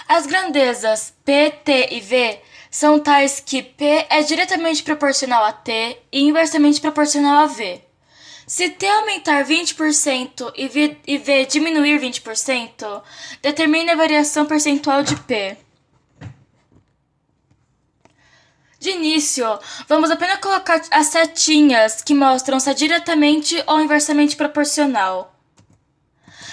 As grandezas P, T e V são tais que P é diretamente proporcional a T e inversamente proporcional a V. Se T aumentar 20% e V diminuir 20%, determine a variação percentual de P. De início, vamos apenas colocar as setinhas que mostram se é diretamente ou inversamente proporcional.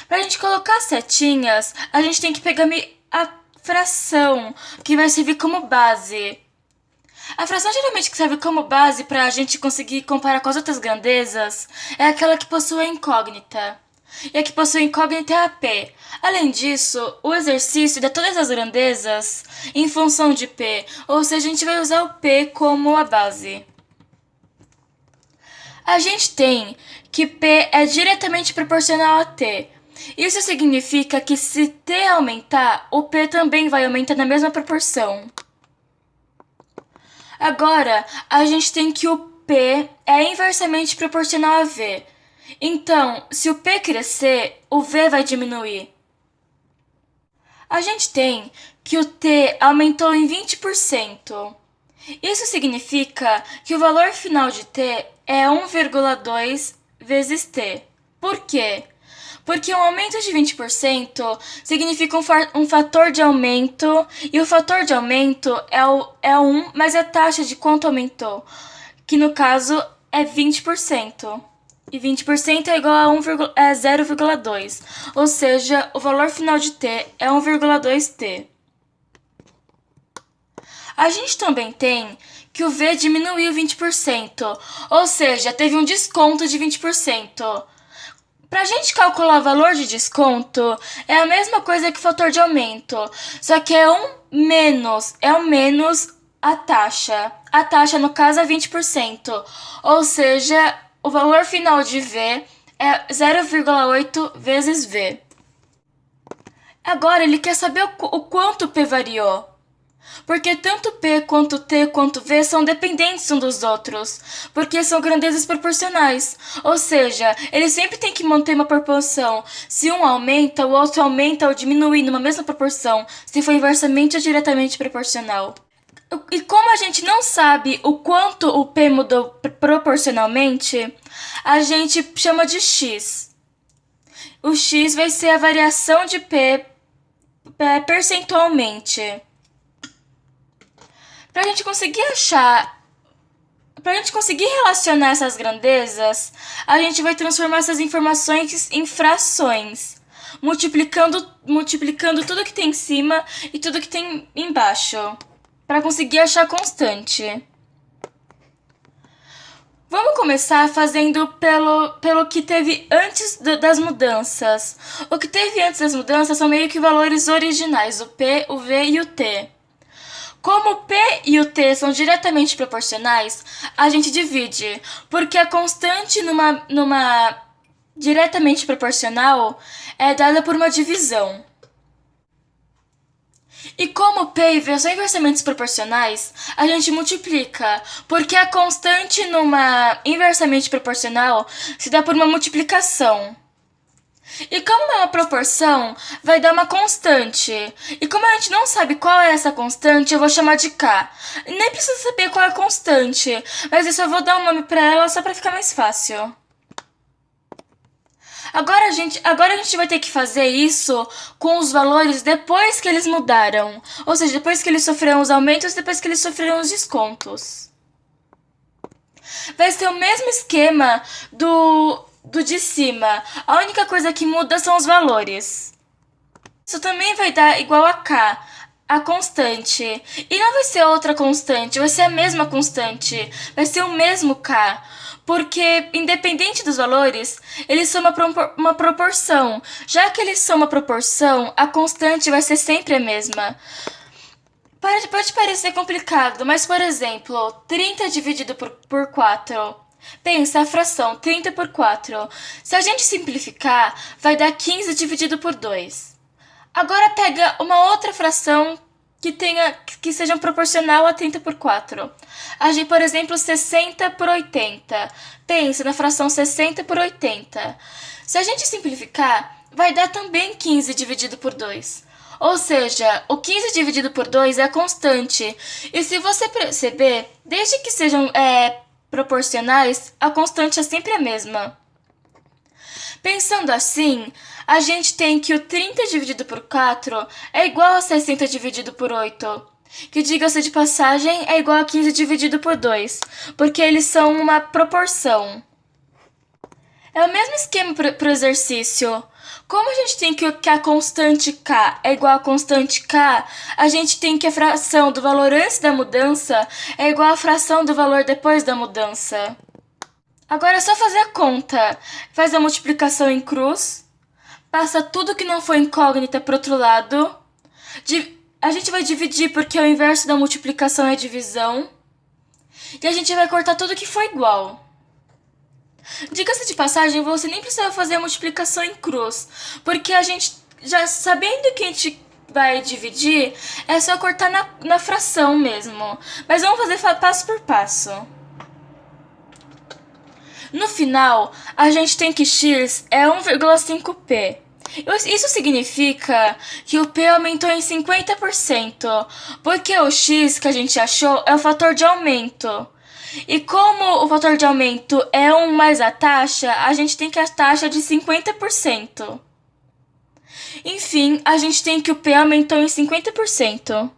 Para a gente colocar as setinhas, a gente tem que pegar a fração que vai servir como base. A fração geralmente que serve como base para a gente conseguir comparar com as outras grandezas é aquela que possui a incógnita. E a que possui incógnita é a P. Além disso, o exercício dá todas as grandezas em função de P, ou seja, a gente vai usar o P como a base. A gente tem que P é diretamente proporcional a T. Isso significa que se T aumentar, o P também vai aumentar na mesma proporção. Agora, a gente tem que o P é inversamente proporcional a V. Então, se o P crescer, o V vai diminuir. A gente tem que o T aumentou em 20%. Isso significa que o valor final de T é 1,2 vezes T. Por quê? Porque um aumento de 20% significa um fator de aumento, e o fator de aumento é 1 mais a taxa de quanto aumentou, que no caso é 20%. E 20% é igual a 0,2, ou seja, o valor final de T é 1,2T. A gente também tem que o V diminuiu 20%, ou seja, teve um desconto de 20%. Para a gente calcular o valor de desconto, é a mesma coisa que o fator de aumento, só que é um menos a taxa. A taxa, no caso, é 20%, ou seja, o valor final de V é 0,8 vezes V. Agora, ele quer saber o quanto P variou. Porque tanto P quanto T quanto V são dependentes uns dos outros, porque são grandezas proporcionais, ou seja, eles sempre têm que manter uma proporção. Se um aumenta, o outro aumenta ou diminui numa mesma proporção, se for inversamente ou diretamente proporcional. E como a gente não sabe o quanto o P mudou proporcionalmente, a gente chama de X. O X vai ser a variação de P percentualmente. Para a gente conseguir relacionar essas grandezas, a gente vai transformar essas informações em frações, multiplicando tudo que tem em cima e tudo que tem embaixo, para conseguir achar constante. Vamos começar fazendo pelo que teve antes das mudanças. O que teve antes das mudanças são meio que valores originais, o P, o V e o T. Como o P e o T são diretamente proporcionais, a gente divide, porque a constante numa diretamente proporcional é dada por uma divisão. E como P e V são inversamente proporcionais, a gente multiplica, porque a constante numa inversamente proporcional se dá por uma multiplicação. E como é uma proporção, vai dar uma constante. E como a gente não sabe qual é essa constante, eu vou chamar de K. Nem preciso saber qual é a constante, mas eu só vou dar um nome para ela só para ficar mais fácil. Agora a gente vai ter que fazer isso com os valores depois que eles mudaram. Ou seja, depois que eles sofreram os aumentos, depois que eles sofreram os descontos. Vai ser o mesmo esquema do de cima. A única coisa que muda são os valores. Isso também vai dar igual a K, a constante. E não vai ser outra constante, vai ser a mesma constante. Vai ser o mesmo K. Porque, independente dos valores, eles são uma proporção. Já que eles são uma proporção, a constante vai ser sempre a mesma. Pode parecer complicado, mas, por exemplo, 30 dividido por 4. Pensa a fração 30 por 4. Se a gente simplificar, vai dar 15 dividido por 2. Agora pega uma outra fração que seja proporcional a 30 por 4. Agir, por exemplo, 60 por 80. Pensa na fração 60 por 80. Se a gente simplificar, vai dar também 15 dividido por 2. Ou seja, o 15 dividido por 2 é constante. E se você perceber, desde que sejam proporcionais, a constante é sempre a mesma. Pensando assim, a gente tem que o 30 dividido por 4 é igual a 60 dividido por 8. Que, diga-se de passagem, é igual a 15 dividido por 2, porque eles são uma proporção. É o mesmo esquema para o exercício. Como a gente tem que a constante k é igual a constante k, a gente tem que a fração do valor antes da mudança é igual à fração do valor depois da mudança. Agora é só fazer a conta. Faz a multiplicação em cruz, passa tudo que não foi incógnita para o outro lado. A gente vai dividir porque o inverso da multiplicação é divisão. E a gente vai cortar tudo que foi igual. Diga-se de passagem, você nem precisa fazer a multiplicação em cruz, porque a gente, já sabendo que a gente vai dividir, é só cortar na fração mesmo. Mas vamos fazer passo por passo. No final, a gente tem que x é 1,5p. Isso significa que o p aumentou em 50%, porque o x que a gente achou é o fator de aumento. E como o fator de aumento é 1 mais a taxa, a gente tem que a taxa de 50%. Enfim, a gente tem que o p aumentou em 50%.